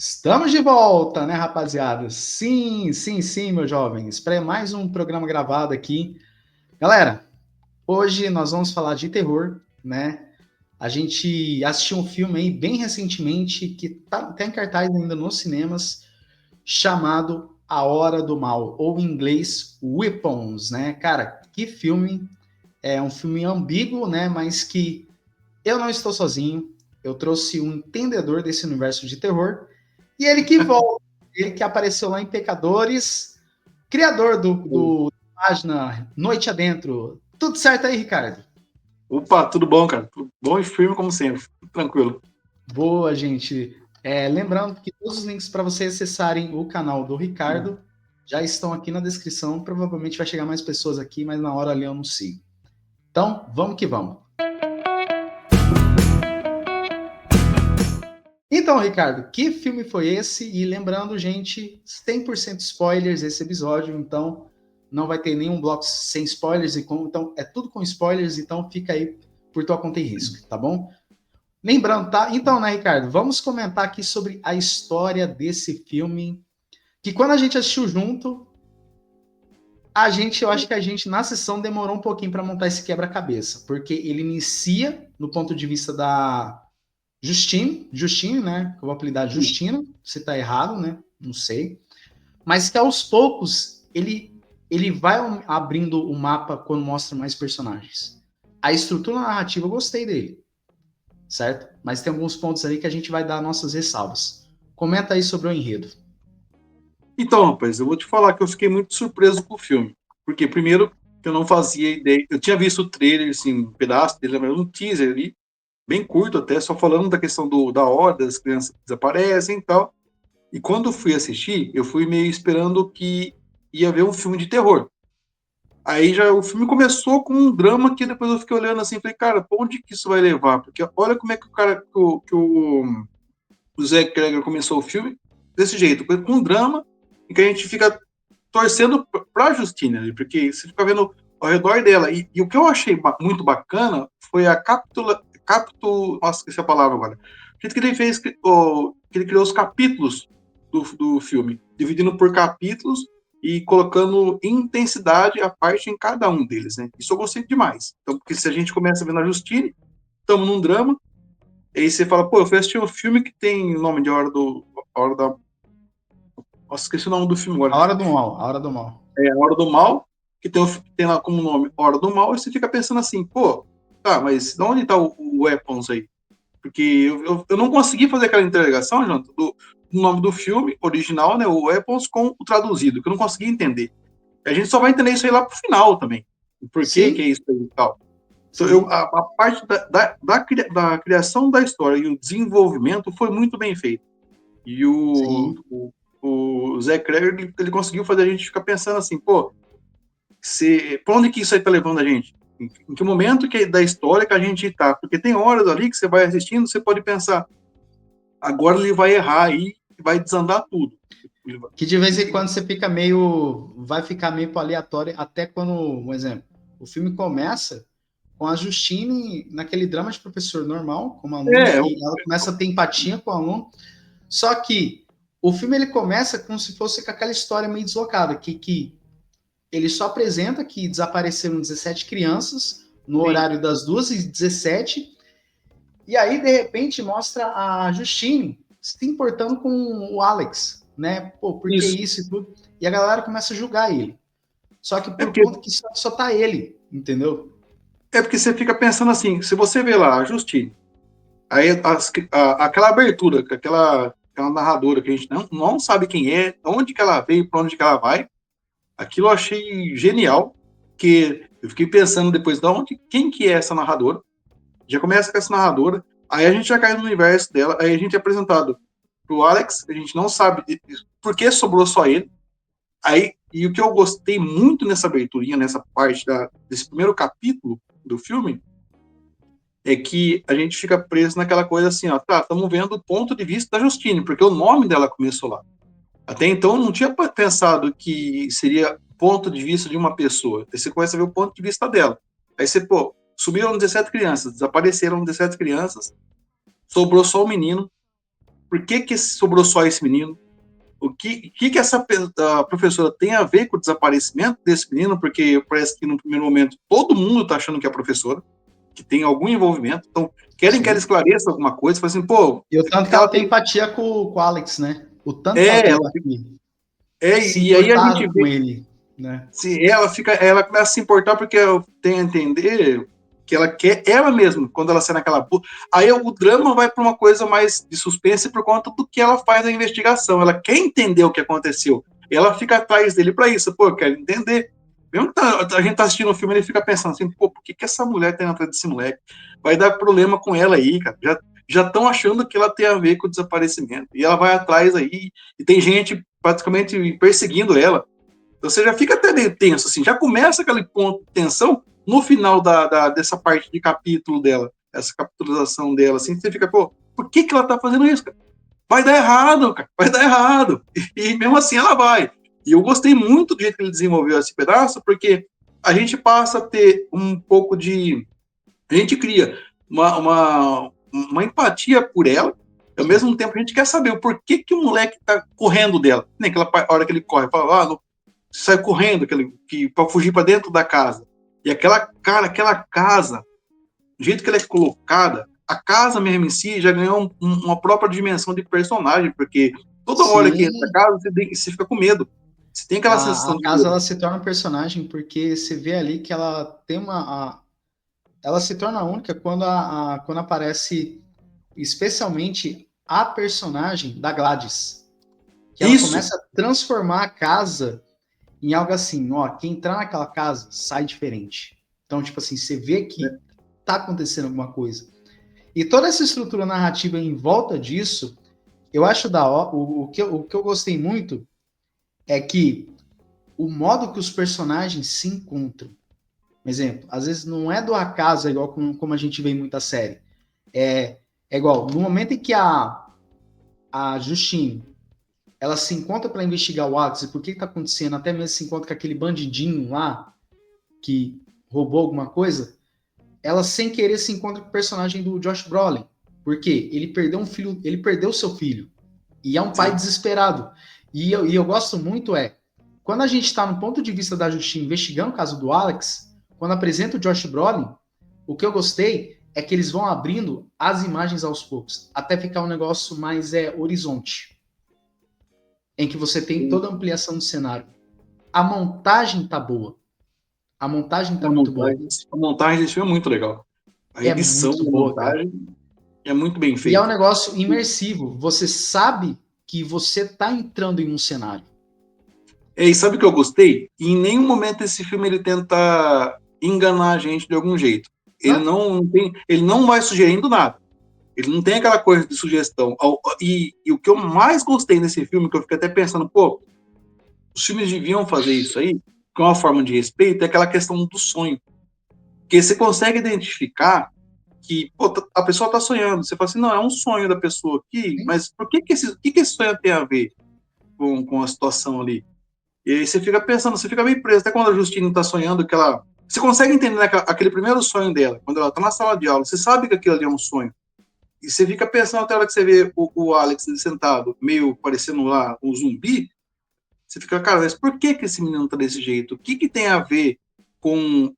Estamos de volta, né, rapaziada? Sim, sim, sim, meus jovens. Para mais um programa gravado aqui. Galera, hoje nós vamos falar de terror, né? A gente assistiu um filme aí bem recentemente que tá em cartaz ainda nos cinemas, chamado A Hora do Mal, ou em inglês Weapons, né? Cara, que filme! É um filme ambíguo, né? Mas que eu não estou sozinho. Eu trouxe um entendedor desse universo de terror. E ele que volta, ele que apareceu lá em Pecadores, criador do página Noite Adentro. Tudo certo aí, Ricardo? Opa, tudo bom, cara? Tudo bom e firme como sempre. Tranquilo. Boa, gente. Lembrando que todos os links para vocês acessarem o canal do Ricardo já estão aqui na descrição. Provavelmente vai chegar mais pessoas aqui, mas na hora ali eu não sigo. Então, vamos que vamos. Então, Ricardo, que filme foi esse? E lembrando, gente, 100% spoilers esse episódio, então não vai ter nenhum bloco sem spoilers, então é tudo com spoilers, então fica aí por tua conta e risco, tá bom? Lembrando, tá? Então, né, Ricardo, vamos comentar aqui sobre a história desse filme, que quando a gente assistiu junto, eu acho que a gente na sessão demorou um pouquinho para montar esse quebra-cabeça, porque ele inicia no ponto de vista da Justine, né? Que eu vou apelidar Justina, se tá errado, né? Não sei. Mas que aos poucos ele vai abrindo o mapa quando mostra mais personagens. A estrutura narrativa eu gostei dele, certo? Mas tem alguns pontos ali que a gente vai dar nossas ressalvas. Comenta aí sobre o enredo. Então, rapaz, eu vou te falar que eu fiquei muito surpreso com o filme. Porque, primeiro, eu não fazia ideia. Eu tinha visto o trailer, assim, um pedaço dele, mas um teaser ali, bem curto até, só falando da questão da hora, das crianças que desaparecem e tal. E quando eu fui assistir, eu fui meio esperando que ia ver um filme de terror. Aí já o filme começou com um drama que depois eu fiquei olhando assim, falei, cara, pra onde que isso vai levar? Porque olha como é que o cara, o Zé Kreger começou o filme desse jeito, com um drama em que a gente fica torcendo para a Justina, porque você fica vendo ao redor dela. E o que eu achei muito bacana foi a nossa, esqueci a palavra agora. O jeito que ele fez, que ele criou os capítulos do filme, dividindo por capítulos e colocando intensidade a parte em cada um deles, né? Isso eu gostei demais. Então, porque se a gente começa vendo a Justine, estamos num drama, e aí você fala, pô, eu fui assistir um filme que tem o nome de Hora da. Nossa, esqueci o nome do filme agora. A Hora do Mal, A Hora do Mal. É A Hora do Mal, que tem lá como nome Hora do Mal, e você fica pensando assim, pô, tá, mas de onde tá o Weapons aí? Porque eu não consegui fazer aquela interligação, Jonathan, do nome do filme original, né, o Weapons, com o traduzido, que eu não consegui entender. A gente só vai entender isso aí lá pro final também. O porquê que é Sim, isso aí e tal. Então, sim, a parte da criação da história e o desenvolvimento foi muito bem feito. E sim. o Zé Kreger, ele conseguiu fazer a gente ficar pensando assim, pô, pra onde que isso aí tá levando a gente? Em que momento da história que a gente tá? Porque tem horas ali que você vai assistindo, você pode pensar, agora ele vai errar aí e vai desandar tudo. Que de vez em quando você fica meio. Vai ficar meio pro aleatório, até quando, um exemplo, o filme começa com a Justine naquele drama de professor normal, como aluno, É, e ela começa a ter empatia com o aluno. Só que o filme ele começa como se fosse com aquela história meio deslocada, que ele só apresenta que desapareceram 17 crianças no sim, horário das 2h17, e aí, de repente, mostra a Justine se importando com o Alex, né? Pô, por que isso. isso e tudo? E a galera começa a julgar ele. Só que É por porque, conta que só tá ele, entendeu? é porque você fica pensando assim, se você vê lá a Justine, aí aquela abertura, aquela narradora que a gente não sabe quem é, onde que ela veio, para onde que ela vai, aquilo eu achei genial, que eu fiquei pensando depois, quem que é essa narradora? Já começa com essa narradora, aí a gente já cai no universo dela, aí a gente é apresentado pro Alex, a gente não sabe por que sobrou só ele, aí, e o que eu gostei muito nessa aberturinha, nessa parte desse primeiro capítulo do filme, é que a gente fica preso naquela coisa assim, ó, tá, estamos vendo o ponto de vista da Justine, porque o nome dela começou lá. Até então eu não tinha pensado que seria ponto de vista de uma pessoa. Aí você começa a ver o ponto de vista dela. Aí você, pô, sumiram 17 crianças, desapareceram 17 crianças, sobrou só o menino. Por que sobrou só esse menino? O que essa a professora tem a ver com o desaparecimento desse menino? Porque parece que no primeiro momento todo mundo está achando que é a professora, que tem algum envolvimento. Então, querem que ela Sim. esclareça alguma coisa. Fala assim, pô, E o tanto que ela ela tem tem. empatia com o Alex, né? O tanto que ela É, tem ela, empatia. Se e aí a gente importar com vê. ele, né? Se ela começa a se importar porque eu tenho a entender que ela quer ela mesma, quando ela sai naquela. Aí o drama vai para uma coisa mais de suspense por conta do que ela faz na investigação. Ela quer entender o que aconteceu. Ela fica atrás dele para isso. Pô, eu quero entender. Mesmo que a gente tá assistindo o filme, ele fica pensando assim, pô, por que essa mulher tá atrás desse moleque? Vai dar problema com ela aí, cara. Já estão achando que ela tem a ver com o desaparecimento. E ela vai atrás aí, e tem gente praticamente perseguindo ela. Você já fica até meio tenso, assim, já começa aquele ponto de tensão no final dessa parte de capítulo dela, essa capitalização dela, assim, você fica, pô, por que ela tá fazendo isso, cara? Vai dar errado, cara, vai dar errado. E mesmo assim ela vai. E eu gostei muito do jeito que ele desenvolveu esse pedaço, porque a gente passa a ter um pouco de. A gente cria uma empatia por ela, ao Sim. mesmo tempo a gente quer saber o porquê que o moleque tá correndo dela. Nem aquela hora que ele corre, fala, não, sai correndo para fugir para dentro da casa. E aquela casa, do jeito que ela é colocada, a casa mesmo em si já ganhou uma própria dimensão de personagem, porque toda hora que entra a Sim, casa, você fica com medo. Você tem aquela sensação a de casa medo. ela se torna um personagem porque você vê ali que ela tem ela se torna única quando aparece especialmente a personagem da Gladys, que ela Isso, começa a transformar a casa em algo assim, ó, quem entrar naquela casa sai diferente. Então, tipo assim, você vê que tá acontecendo alguma coisa. E toda essa estrutura narrativa em volta disso, eu acho o que eu gostei muito é que o modo que os personagens se encontram. Por exemplo, às vezes não é do acaso, igual como a gente vê em muita série. É igual, no momento em que a Justine ela se encontra para investigar o Alex e por que está acontecendo, até mesmo se encontra com aquele bandidinho lá que roubou alguma coisa, ela sem querer se encontra com o personagem do Josh Brolin. Por quê? Ele perdeu um filho, ele perdeu seu filho. E é um pai sim. desesperado. E eu gosto muito quando a gente está no ponto de vista da Justine investigando o caso do Alex, quando apresenta o Josh Brolin, o que eu gostei é que eles vão abrindo as imagens aos poucos, até ficar um negócio mais horizonte, em que você tem toda a ampliação do cenário. A montagem tá boa. A montagem tá muito boa. A montagem desse filme é muito legal. A É edição muito da boa, cara. montagem é muito bem E é um feita. negócio imersivo. Você sabe que você tá entrando em um cenário. E sabe o que eu gostei? Em nenhum momento esse filme ele tenta enganar a gente de algum jeito. Não? Ele não vai sugerindo nada. Ele não tem aquela coisa de sugestão. E o que eu mais gostei nesse filme, que eu fiquei até pensando, pô, os filmes deviam fazer isso aí, que é uma forma de respeito, é aquela questão do sonho. Porque você consegue identificar que pô, a pessoa está sonhando. Você fala assim, não, é um sonho da pessoa aqui, Sim. mas por que esse sonho tem a ver com a situação ali? E aí você fica pensando, você fica meio preso. Até quando a Justine está sonhando, que ela. Você consegue entender, né, aquele primeiro sonho dela, quando ela está na sala de aula, você sabe que aquilo ali é um sonho. E você fica pensando até a hora que você vê o Alex sentado, meio parecendo lá um zumbi, você fica, cara, mas por que esse menino tá desse jeito? O que tem a ver com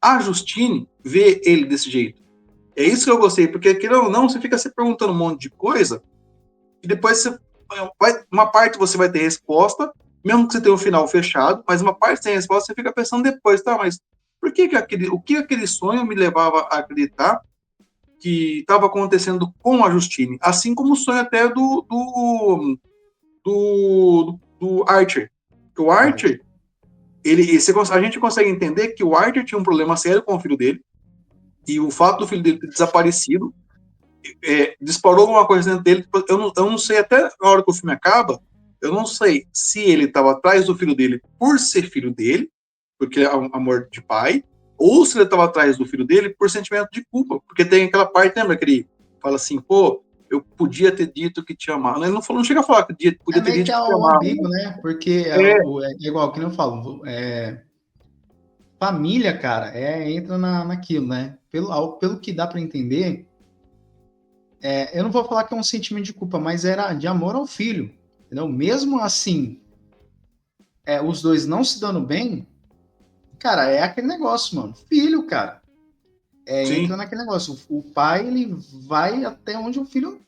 a Justine ver ele desse jeito? É isso que eu gostei, porque querendo ou não, você fica se perguntando um monte de coisa, e depois uma parte você vai ter resposta, mesmo que você tenha um final fechado, mas uma parte sem resposta, você fica pensando depois, tá, mas o que aquele sonho me levava a acreditar que estava acontecendo com a Justine? Assim como o sonho até do Archer. O Arte. Archer, a gente consegue entender que o Archer tinha um problema sério com o filho dele, e o fato do filho dele ter desaparecido disparou alguma coisa dentro dele. Eu não sei, até na hora que o filme acaba, eu não sei se ele estava atrás do filho dele por ser filho dele, porque é um amor de pai, ou se ele estava atrás do filho dele por sentimento de culpa. Porque tem aquela parte, lembra que ele fala assim, pô, eu podia ter dito que te amava. Ele não chega a falar que É podia ter meio dito que que te o amava. ambíguo, né? Porque É, é igual que eu falo. Família, cara, entra naquilo, né? Pelo que dá para entender, eu não vou falar que é um sentimento de culpa, mas era de amor ao filho, entendeu? Mesmo assim, os dois não se dando bem, cara, é aquele negócio, mano. Filho, cara, entra Sim, naquele negócio. O pai, ele vai até onde o filho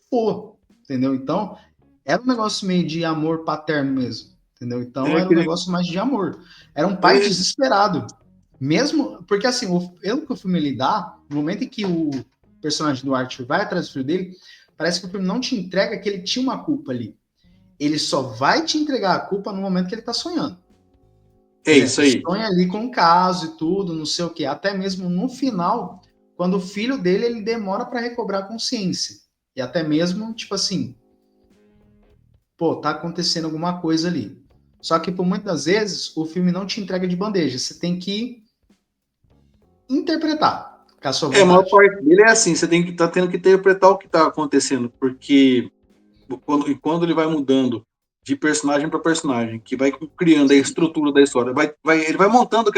for, entendeu? Então, era um negócio meio de amor paterno mesmo, entendeu? Então, era um aquele. negócio mais de amor. Era um pai É, desesperado. Mesmo, porque assim, pelo que o filme ele dá, no momento em que o personagem do Arthur vai atrás do filho dele, parece que o filme não te entrega que ele tinha uma culpa ali. Ele só vai te entregar a culpa no momento que ele tá sonhando. é isso Exemplo, aí. sonha ali com o caso e tudo, não sei o que. Até mesmo no final, quando o filho dele ele demora para recobrar a consciência. E até mesmo, tipo assim, pô, tá acontecendo alguma coisa ali. Só que por muitas vezes o filme não te entrega de bandeja. Você tem que interpretar com a sua A maior vontade. parte dele é assim, você tem que estar tendo que interpretar o que está acontecendo, porque quando ele vai mudando de personagem para personagem, que vai criando a estrutura da história, ele vai montando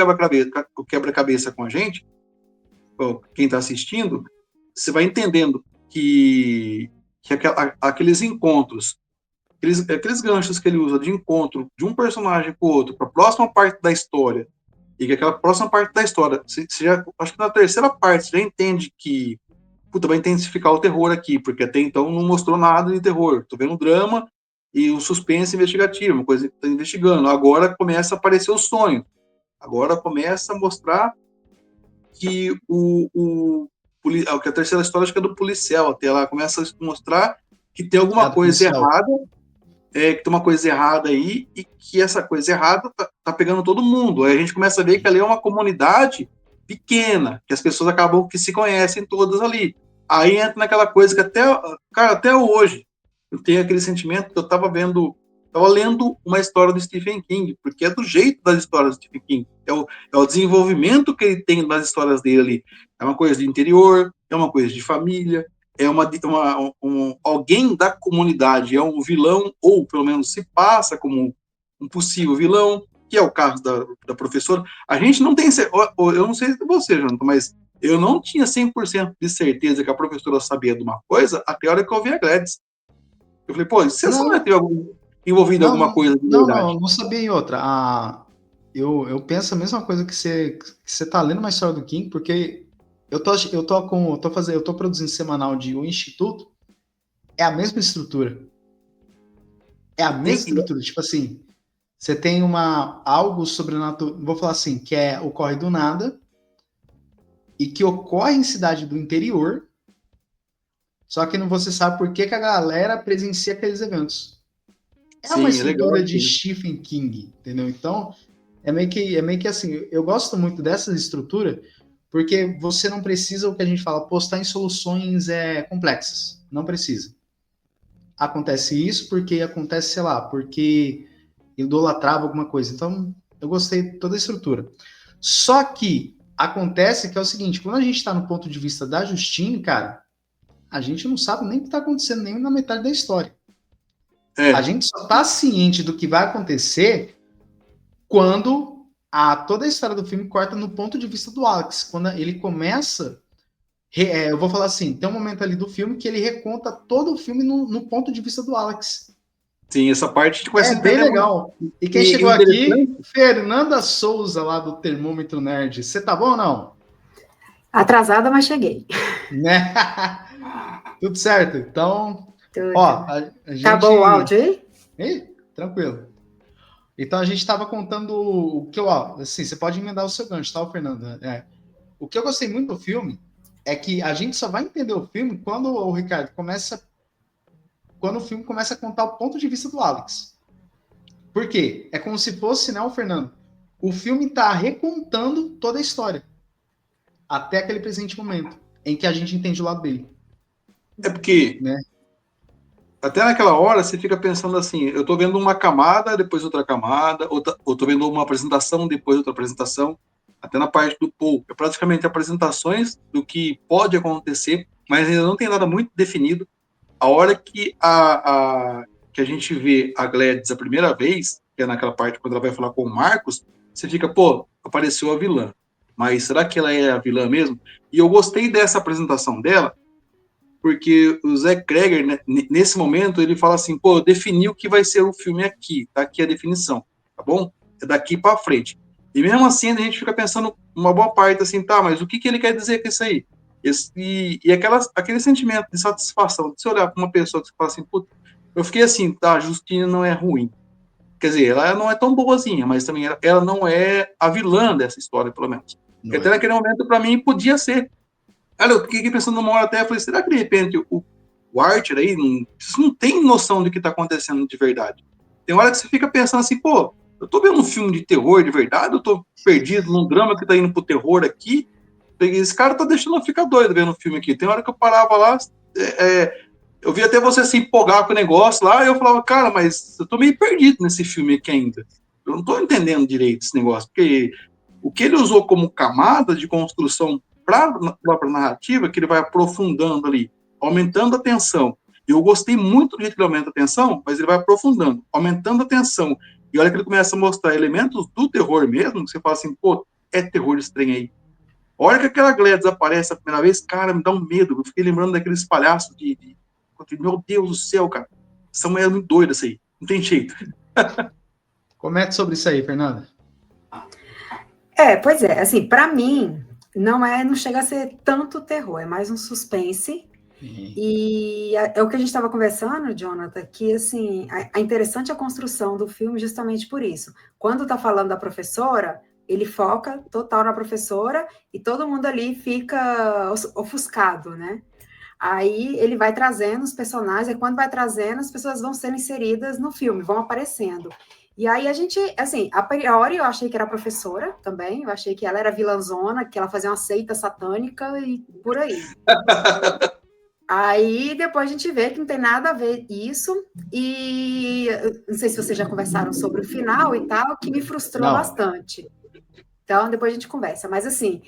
o quebra-cabeça com a gente, quem está assistindo, você vai entendendo que aqueles encontros, aqueles ganchos que ele usa de encontro de um personagem com o outro, para a próxima parte da história, e que aquela próxima parte da história, acho que na terceira parte, você já entende que puta, vai intensificar o terror aqui, porque até então não mostrou nada de terror. Tô vendo um drama e um suspense investigativo, uma coisa que tá investigando. Agora começa a aparecer o sonho. Agora começa a mostrar que que a terceira história acho que é do policial, até ela começa a mostrar que tem É a alguma do coisa policial. errada, que tem uma coisa errada aí e que essa coisa errada tá pegando todo mundo. Aí a gente começa a ver que ali é uma comunidade pequena, que as pessoas acabam que se conhecem todas ali. Aí entra naquela coisa que até hoje eu tenho aquele sentimento que eu estava lendo uma história do Stephen King, porque é do jeito das histórias do Stephen King, é o desenvolvimento que ele tem nas histórias dele ali. É uma coisa de interior, é uma coisa de família, alguém da comunidade é um vilão, ou pelo menos se passa como um possível vilão, que é o caso da professora. A gente não tem. Eu não sei se você, Jonathan, mas eu não tinha 100% de certeza que a professora sabia de uma coisa até a hora que eu vi a Gladys. Eu falei, pô, você não Não, teve envolvido não, alguma não, coisa de não, não, verdade? não sabia em outra. Eu penso a mesma coisa que você tá lendo uma história do King, porque eu tô produzindo semanal de O Instituto, é a mesma estrutura. É a Tem, mesma estrutura, tipo assim, você tem algo sobrenatural, vou falar assim, que ocorre do nada e que ocorre em cidade do interior, só que não você sabe por que a galera presencia aqueles eventos. É uma sim, é legal. estrutura de Stephen King, entendeu? Então, é meio que assim, eu gosto muito dessa estrutura porque você não precisa o que a gente fala, postar em soluções complexas. Não precisa. Acontece isso porque acontece, sei lá, porque idolatrava alguma coisa. Então, eu gostei de toda a estrutura. Só que acontece que é o seguinte, quando a gente está no ponto de vista da Justine, cara, a gente não sabe nem o que está acontecendo nem na metade da história. A É, gente só está ciente do que vai acontecer quando toda a história do filme corta no ponto de vista do Alex. Quando ele começa. Eu vou falar assim: tem um momento ali do filme que ele reconta todo o filme no ponto de vista do Alex. sim, essa parte a gente começa É a bem entender mais. legal. E quem E chegou o aqui, interessante, Fernanda Souza, lá do Termômetro Nerd. Você tá bom ou não? Atrasada, mas cheguei. Né? Tudo certo. Então, ó, Tudo. a Tá bom o gente. áudio aí? Ih, tranquilo. Então a gente estava contando o que eu, ó, assim, você pode emendar o seu gancho, tá, Fernanda? O que eu gostei muito do filme é que a gente só vai entender o filme quando o Ricardo quando o filme começa a contar o ponto de vista do Alex. Por quê? É como se fosse, né, o Fernando? O filme está recontando toda a história até aquele presente momento em que a gente entende o lado dele, é porque né? até naquela hora você fica pensando assim, eu estou vendo uma camada, depois outra camada, ou estou vendo uma apresentação, depois outra apresentação, até na parte do Paul. É praticamente apresentações do que pode acontecer, mas ainda não tem nada muito definido. A hora que a gente vê a Gladys a primeira vez, que é naquela parte quando ela vai falar com o Marcos, você fica, pô, apareceu a vilã. Mas será que ela é a vilã mesmo? E eu gostei dessa apresentação dela, porque o Zack Cregger, né, nesse momento, ele fala assim, pô, eu defini o que vai ser o filme aqui, tá aqui a definição, tá bom? É daqui para frente. E mesmo assim, a gente fica pensando uma boa parte assim, tá, mas o que ele quer dizer com isso aí? Aquele sentimento de satisfação, de você olhar para uma pessoa que fala assim, putz, eu fiquei assim, tá, a Justina não é ruim. Quer dizer, ela não é tão boazinha, mas também ela não é a vilã dessa história, pelo menos. Não Até é. naquele momento, para mim, podia ser. Cara, eu fiquei pensando numa hora até, eu falei, será que de repente o Archer aí não tem noção do que está acontecendo de verdade? Tem hora que você fica pensando assim, pô, eu tô vendo um filme de terror de verdade, eu tô perdido num drama que tá indo pro terror aqui, esse cara tá deixando eu ficar doido vendo o filme aqui. Tem hora que eu parava lá, eu vi até você se empolgar com o negócio lá, e eu falava, cara, mas eu tô meio perdido nesse filme aqui ainda. Eu não tô entendendo direito esse negócio, porque o que ele usou como camada de construção para a própria narrativa, que ele vai aprofundando ali, aumentando a tensão. Eu gostei muito do jeito que ele aumenta a tensão, mas ele vai aprofundando, aumentando a tensão. E olha que ele começa a mostrar elementos do terror mesmo, que você fala assim, pô, é terror esse trem aí. A hora que aquela Gladys aparece a primeira vez, cara, me dá um medo. Eu fiquei lembrando daqueles palhaços meu Deus do céu, cara. Essa mulher é muito doida, isso aí. Não tem jeito. Comente sobre isso aí, Fernanda. Pois é, assim, para mim, não chega a ser tanto terror, é mais um suspense. E é o que a gente estava conversando, Jonathan, que, assim, é interessante a construção do filme justamente por isso. Quando tá falando da professora, ele foca total na professora e todo mundo ali fica ofuscado, né? Aí ele vai trazendo os personagens, e quando vai trazendo, as pessoas vão sendo inseridas no filme, vão aparecendo. E aí a gente, assim, a priori eu achei que era a professora também, eu achei que ela era vilãzona, que ela fazia uma seita satânica e por aí. Aí depois a gente vê que não tem nada a ver isso, e não sei se vocês já conversaram sobre o final e tal, que me frustrou bastante. Então, depois a gente conversa. Mas, assim,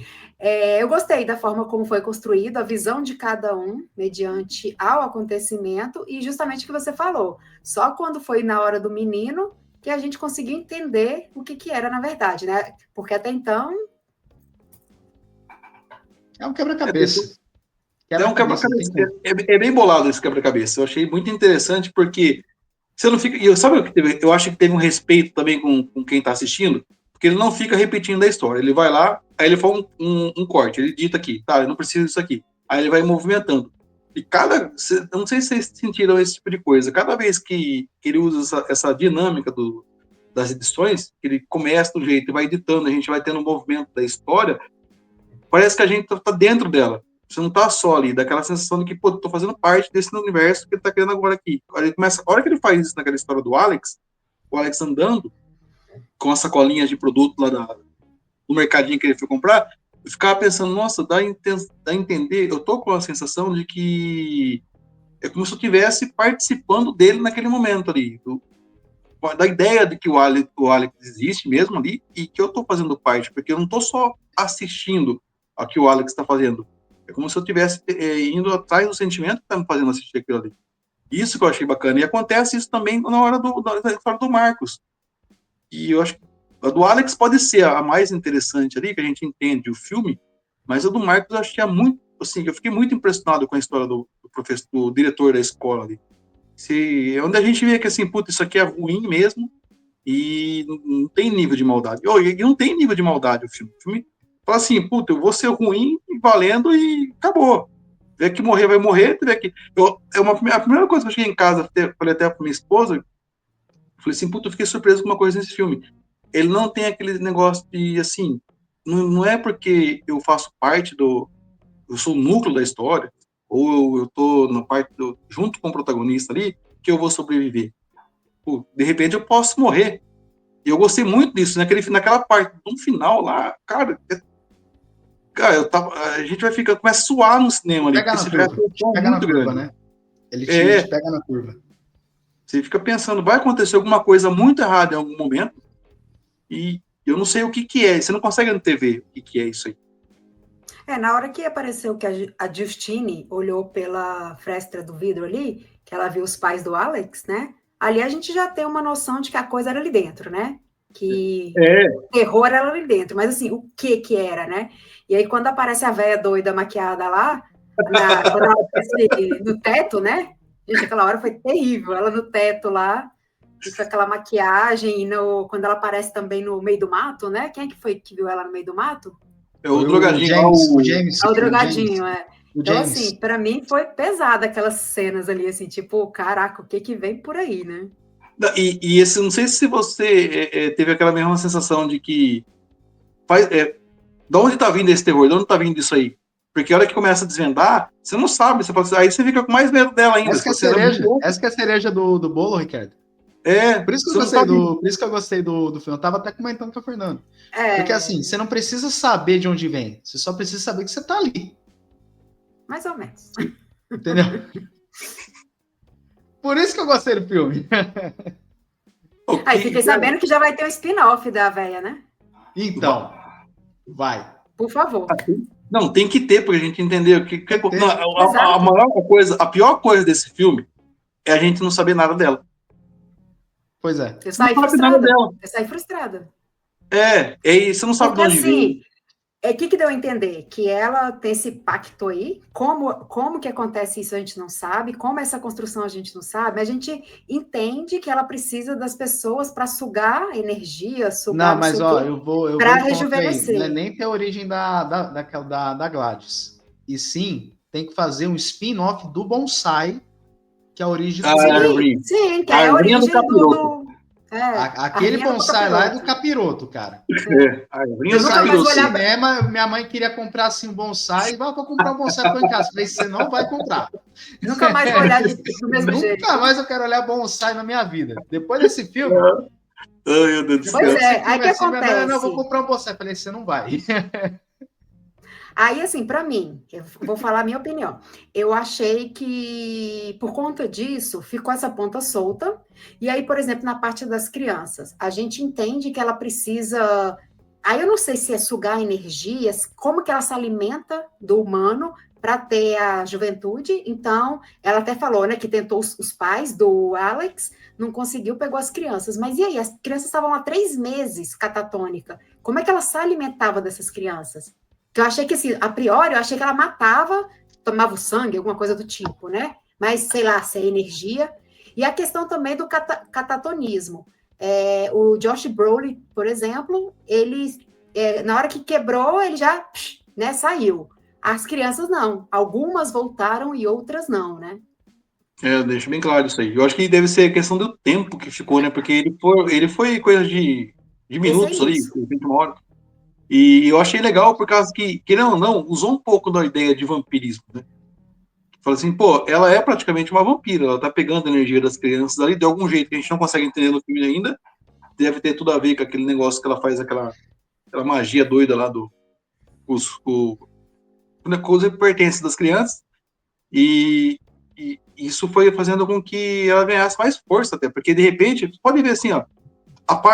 eu gostei da forma como foi construído, a visão de cada um, mediante ao acontecimento, e justamente o que você falou. Só quando foi na hora do menino que a gente conseguiu entender o que era, na verdade, né? Porque até então... É um quebra-cabeça. É um quebra-cabeça. É bem bolado esse quebra-cabeça. Eu achei muito interessante porque você não fica... Sabe o que teve? Eu acho que teve um respeito também com quem está assistindo, porque ele não fica repetindo a história. Ele vai lá, aí ele faz um corte, ele dita aqui, tá, eu não preciso disso aqui. Aí ele vai movimentando. E eu não sei se vocês sentiram esse tipo de coisa, cada vez que ele usa essa dinâmica das edições, ele começa do jeito e vai editando, a gente vai tendo um movimento da história, parece que a gente tá dentro dela. Você não tá só ali, daquela sensação de que, pô, tô fazendo parte desse universo que ele tá criando agora aqui. A hora que ele faz isso naquela história do Alex, o Alex andando com as sacolinhas de produto lá do mercadinho que ele foi comprar, eu ficava pensando, nossa, dá a entender, eu tô com a sensação de que é como se eu estivesse participando dele naquele momento ali, da ideia de que o Alex existe mesmo ali e que eu tô fazendo parte, porque eu não tô só assistindo ao que o Alex está fazendo, é como se eu estivesse indo atrás do sentimento que está me fazendo assistir aquilo ali. Isso que eu achei bacana. E acontece isso também na hora da história do Marcos. E eu acho que a do Alex pode ser a mais interessante ali, que a gente entende o filme, mas a do Marcos eu achei muito, assim, eu fiquei muito impressionado com a história do professor, do diretor da escola ali. Onde a gente vê que, assim, puta, isso aqui é ruim mesmo e não tem nível de maldade. E não tem nível de maldade o filme. O filme fala assim, puta, eu vou ser ruim e valendo e acabou. Tiver que morrer, vai morrer. Tiver que... a primeira coisa que eu cheguei em casa, falei até pra minha esposa, falei assim, puta, eu fiquei surpreso com uma coisa nesse filme. Ele não tem aquele negócio de, assim, não é porque eu faço parte eu sou o núcleo da história, ou eu tô na parte junto com o protagonista ali, que eu vou sobreviver. Pô, de repente eu posso morrer. E eu gostei muito disso, naquela parte, no final lá, cara, a gente começa a suar no cinema ali, porque Pega se na curva, muito grande. Né? Ele te pega na curva. Você fica pensando, vai acontecer alguma coisa muito errada em algum momento, e eu não sei o que é, você não consegue antever o que é isso aí. Na hora que apareceu que a Justine olhou pela fresta do vidro ali, que ela viu os pais do Alex, né? Ali a gente já tem uma noção de que a coisa era ali dentro, né? Que o terror era ali dentro, mas assim, o que era, né? E aí quando aparece a véia doida maquiada lá, Quando ela aparece no teto, né? Gente, aquela hora foi terrível. Ela no teto lá, e com aquela maquiagem, quando ela aparece também no meio do mato, né? Quem é que foi que viu ela no meio do mato? É o Foi drogadinho lá, O o... James. É o drogadinho, é. O Então, James. assim, para mim foi pesada aquelas cenas ali, assim, tipo, caraca, o que vem por aí, né? E esse, não sei se você teve aquela mesma sensação de que de onde tá vindo esse terror? De onde tá vindo isso aí? Porque a hora que começa a desvendar, você não sabe, aí você fica com mais medo dela ainda. Essa que é a cereja do bolo, Ricardo. Por isso que eu você não gostei sabe. por isso que eu gostei do filme. Eu tava até comentando com a Fernanda. É, Porque assim, você não precisa saber de onde vem. Você só precisa saber que você tá ali. mais ou menos. Entendeu? Por isso que eu gostei do filme. Aí fiquei sabendo que já vai ter um spin-off da véia, né? Então, vai. Por favor. Não, tem que ter, porque a gente entender o que. Não, a Exato. maior coisa, a pior coisa desse filme é a gente não saber nada dela. Pois é. Eu saí Não sabe nada frustrada. dela. Eu saí frustrada. Você não sabe Porque, de onde assim, veio. o que deu a entender? Que ela tem esse pacto aí, como que acontece isso a gente não sabe, como essa construção a gente não sabe, mas a gente entende que ela precisa das pessoas para sugar energia, sugar Não, mas ó, eu vou para de contra aí. rejuvenescer. Não é nem ter a origem da Gladys. E sim, tem que fazer um spin-off do bonsai, que é a origem do Sim, que é a origem do aquele bonsai lá é do capiroto, cara. A árvore do capiroto. capiroto. Cinema, minha mãe queria comprar assim um bonsai, vou comprar um bonsai para em casa. Falei, você não vai comprar. Nunca mais vou olhar do mesmo jeito. Nunca mais eu quero olhar bonsai na minha vida. Depois desse filme. Ai, meu Deus do céu. Pois é, aí que assim, acontece? Não, vou comprar um bonsai. Falei, você não vai. Aí, assim, para mim, eu vou falar a minha opinião. Eu achei que, por conta disso, ficou essa ponta solta. E aí, por exemplo, na parte das crianças, a gente entende que ela precisa. Aí eu não sei se é sugar energias, como que ela se alimenta do humano para ter a juventude. Então, ela até falou, né, que tentou os pais do Alex, não conseguiu, pegou as crianças. Mas e aí? As crianças estavam lá 3 meses catatônica. Como é que ela se alimentava dessas crianças? Que eu achei que, assim, a priori, eu achei que ela matava, tomava o sangue, alguma coisa do tipo, né? Mas, sei lá, se é energia. E a questão também do catatonismo. O Josh Brolin, por exemplo, ele, na hora que quebrou, ele já, né, saiu. As crianças não. Algumas voltaram e outras não, né? Deixa bem claro isso aí. Eu acho que deve ser a questão do tempo que ficou, né? Porque ele foi coisa de minutos ali, de 20 horas. E eu achei legal por causa que, querendo ou não, usou um pouco da ideia de vampirismo, né? Fala assim, pô, ela é praticamente uma vampira, ela tá pegando a energia das crianças ali de algum jeito que a gente não consegue entender no filme ainda. Deve ter tudo a ver com aquele negócio que ela faz, aquela magia doida lá com os pertences das crianças. E isso foi fazendo com que ela ganhasse mais força até, porque de repente, pode ver assim, ó,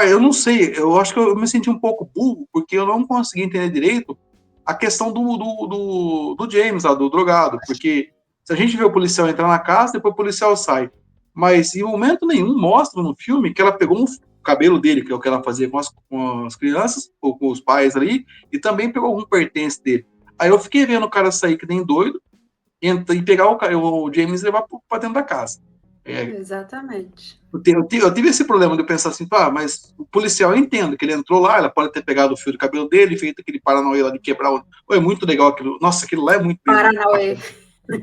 eu não sei, eu acho que eu me senti um pouco burro, porque eu não consegui entender direito a questão do James, lá, do drogado, porque se a gente vê o policial entrar na casa, depois o policial sai, mas em momento nenhum mostra no filme que ela pegou o cabelo dele, que é o que ela fazia com as crianças, ou com os pais ali, e também pegou algum pertence dele. Aí eu fiquei vendo o cara sair que nem doido, e pegar o James e levar para dentro da casa. Exatamente. Eu tive esse problema de eu pensar assim, mas o policial, eu entendo que ele entrou lá, ela pode ter pegado o fio do cabelo dele, feito aquele paranauê lá de quebrar é muito legal aquilo. Nossa, aquilo lá é muito Paranauê.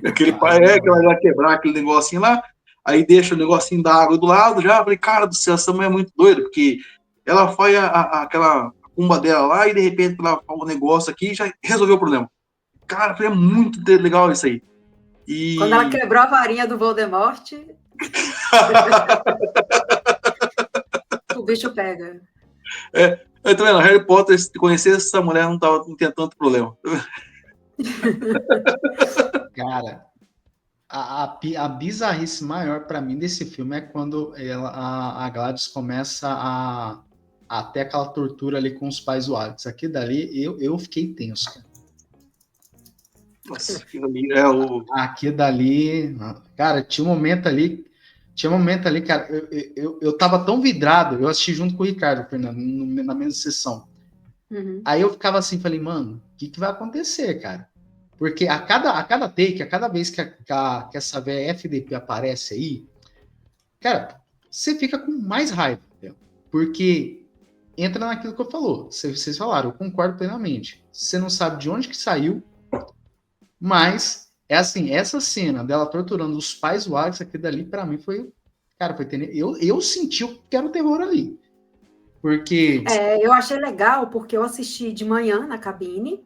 Aquela lá quebrar aquele negocinho lá, aí deixa o negocinho da água do lado, já falei, cara do céu, essa mulher é muito doida, porque ela faz aquela cumba dela lá e de repente ela faz um negócio aqui e já resolveu o problema. Cara, é muito legal isso aí. Quando ela quebrou a varinha do Voldemort, o bicho pega. Eu tô vendo, Harry Potter, se conhecesse essa mulher, não tinha tanto problema. Cara, a bizarrice maior para mim desse filme é quando a Gladys começa a ter aquela tortura ali com os pais do Alex. Aqui dali, eu fiquei tenso, cara. Nossa, aqui dali, cara, tinha um momento ali, cara, eu tava tão vidrado, eu assisti junto com o Ricardo, Fernando, na mesma sessão. Aí eu ficava assim, falei, mano, o que vai acontecer, cara? Porque a cada take, a cada vez que essa VFDP aparece aí, cara, você fica com mais raiva, entendeu? Porque entra naquilo que eu falou. Vocês falaram, eu concordo plenamente. Você não sabe de onde que saiu, mas é assim, essa cena dela torturando os pais do Alex, aquilo dali, pra mim foi. Cara, foi eu senti o que era o terror ali. Porque. Eu achei legal porque eu assisti de manhã na cabine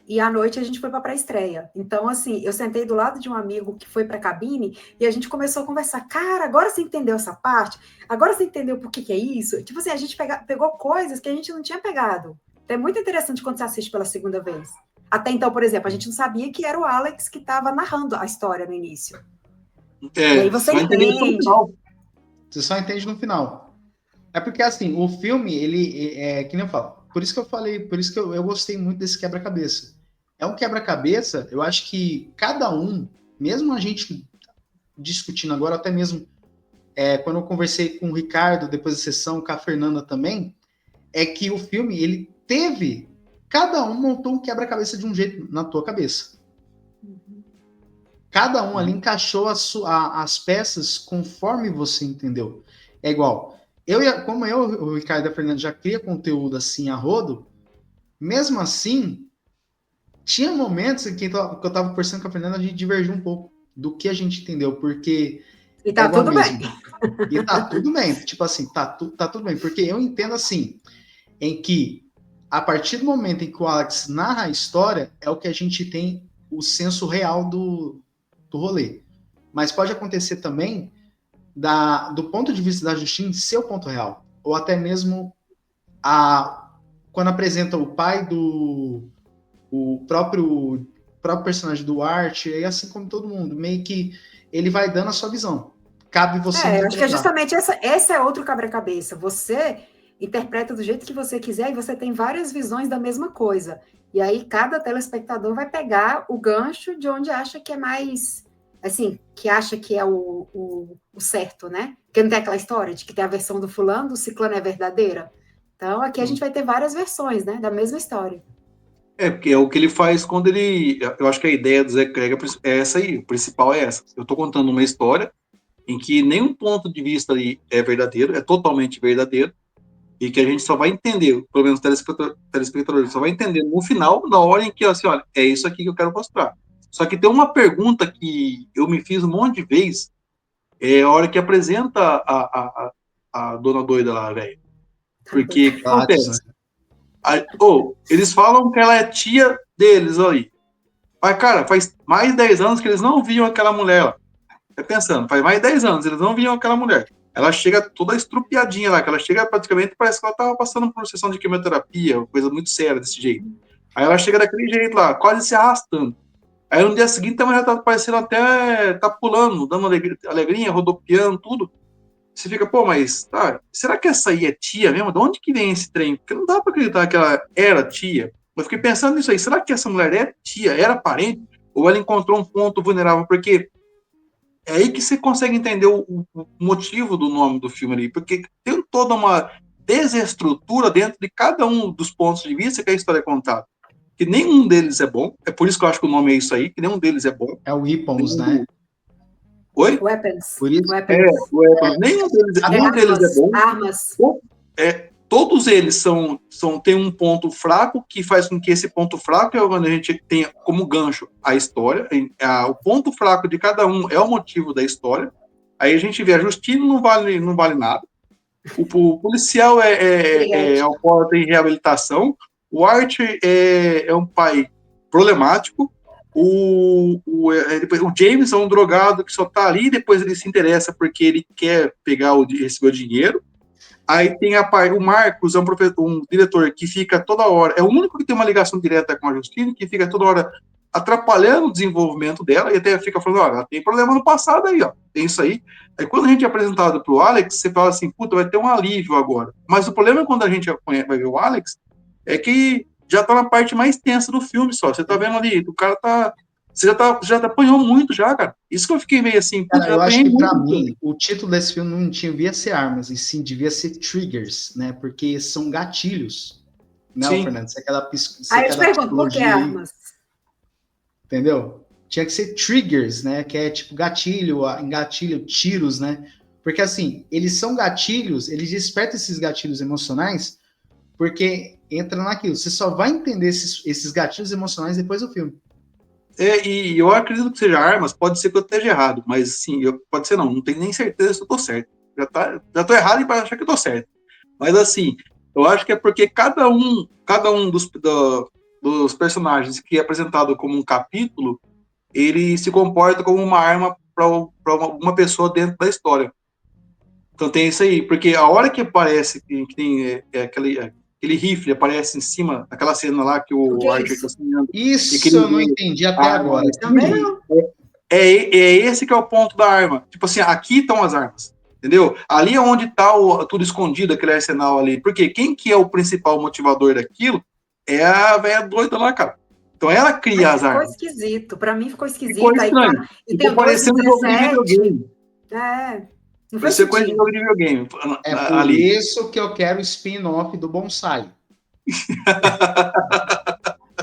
e à noite a gente foi para a pré-estreia. Então, assim, eu sentei do lado de um amigo que foi para a cabine e a gente começou a conversar. Cara, agora você entendeu essa parte? Agora você entendeu por que é isso? Tipo assim, a gente pegou coisas que a gente não tinha pegado. Então, é muito interessante quando você assiste pela segunda vez. Até então, por exemplo, a gente não sabia que era o Alex que estava narrando a história no início. E aí você entende. Você só entende no final. É porque, assim, o filme, ele que nem eu falo. Por isso que eu falei, por isso que eu gostei muito desse quebra-cabeça. É um quebra-cabeça, eu acho que cada um, mesmo a gente discutindo agora, até mesmo quando eu conversei com o Ricardo, depois da sessão, com a Fernanda também, é que o filme, ele teve, cada um montou um quebra-cabeça de um jeito na tua cabeça. Cada um ali encaixou as peças conforme você entendeu. É igual, como o Ricardo e a Fernanda já cria conteúdo assim a rodo, mesmo assim, tinha momentos em que eu estava conversando com a Fernanda, a gente divergiu um pouco do que a gente entendeu, porque e tá tudo mesmo. Bem. E tá tudo bem, tipo assim, tá tudo bem, porque eu entendo assim, em que a partir do momento em que o Alex narra a história, é o que a gente tem o senso real do rolê. Mas pode acontecer também do ponto de vista da Justine ser o ponto real, ou até mesmo quando apresenta o pai o próprio personagem do Art, e assim como todo mundo, meio que ele vai dando a sua visão. Cabe você eu acho que é justamente esse é outro quebra-cabeça. Você interpreta do jeito que você quiser e você tem várias visões da mesma coisa. E aí cada telespectador vai pegar o gancho de onde acha que é mais, assim, que acha que é o certo, né? Porque não tem aquela história de que tem a versão do fulano, do ciclano é verdadeira. Então aqui a gente vai ter várias versões, né, da mesma história. Porque é o que ele faz quando ele... Eu acho que a ideia do Zé Cregger é essa aí, o principal é essa. Eu estou contando uma história em que nenhum ponto de vista ali é verdadeiro, é totalmente verdadeiro, e que a gente só vai entender, pelo menos o telespectador só vai entender no final, na hora em que, assim, olha, é isso aqui que eu quero mostrar. Só que tem uma pergunta que eu me fiz um monte de vezes, a hora que apresenta a dona doida lá, velho. Porque o que acontece? Eles falam que ela é tia deles ali. Mas, cara, faz mais de 10 anos que eles não viam aquela mulher lá. Tá pensando, faz mais de 10 anos, eles não viam aquela mulher. Ela chega toda estrupiadinha lá, que ela chega praticamente, parece que ela tava passando por sessão de quimioterapia, coisa muito séria desse jeito. Aí ela chega daquele jeito lá, quase se arrastando. Aí no dia seguinte ela já tá parecendo até, tá pulando, dando alegrinha, rodopiando, tudo. Você fica, pô, mas será que essa aí é tia mesmo? De onde que vem esse trem? Porque não dá pra acreditar que ela era tia. Eu fiquei pensando nisso aí, será que essa mulher é tia, era parente? Ou ela encontrou um ponto vulnerável? Porque é aí que você consegue entender o motivo do nome do filme ali, porque tem toda uma desestrutura dentro de cada um dos pontos de vista que a história é contada. Que nenhum deles é bom, é por isso que eu acho que o nome é isso aí, que nenhum deles é bom. É o Weapons, né? Oi? Weapons. Por isso, Weapons. Nenhum deles é bom. Armas. Todos eles têm um ponto fraco que faz com que esse ponto fraco é quando a gente tem como gancho a história. O ponto fraco de cada um é o motivo da história. Aí a gente vê a Justine não vale nada. O policial é alcoólatra em reabilitação. O Art é um pai problemático. O James é um drogado que só tá ali e depois ele se interessa porque ele quer receber o dinheiro. Aí tem o Marcos, é um diretor que fica toda hora, é o único que tem uma ligação direta com a Justine, que fica toda hora atrapalhando o desenvolvimento dela, e até fica falando, olha, ela tem problema no passado aí, ó, tem isso aí. Aí quando a gente é apresentado pro Alex, você fala assim, puta, vai ter um alívio agora. Mas o problema é quando a gente vai ver o Alex, é que já tá na parte mais tensa do filme só, você tá vendo ali, o cara tá... Você já apanhou muito já, cara. Isso que eu fiquei meio assim... Cara, eu acho que pra mim, o título desse filme não devia ser armas, e sim devia ser triggers, né? Porque são gatilhos. Né, Fernando? Se aquela Aí eu te pergunto, por que armas? entendeu? Tinha que ser triggers, né? Que é tipo gatilho, engatilho, tiros, né? Porque assim, eles são gatilhos, eles despertam esses gatilhos emocionais, porque entra naquilo. Você só vai entender esses gatilhos emocionais depois do filme. E eu acredito que seja armas, pode ser que eu esteja errado, mas sim, pode ser não tenho nem certeza se eu tô certo. Já tô errado e para achar que eu tô certo. Mas assim, eu acho que é porque cada um dos personagens que é apresentado como um capítulo, ele se comporta como uma arma para uma pessoa dentro da história. Então tem isso aí, porque a hora que aparece que tem aquele rifle aparece em cima, aquela cena lá que O que o é Archer está isso? sonhando, e que Isso ele eu não vê entendi até a arma agora. no Também escuro, não. é esse que é o ponto da arma. Tipo assim, aqui estão as armas, entendeu? Ali é onde está tudo escondido, aquele arsenal ali. Porque quem que é o principal motivador daquilo é a velha doida lá, cara. Então ela cria Mas as ficou armas. esquisito. Para mim ficou Ficou esquisito. Aí tá. estranho. E tem Ficou o 2 e parecendo um jogo de 17. videogame. É. Não faz Pareceu coisa de jogo sentido. de videogame É por ali. isso que eu quero o spin-off do Bonsai.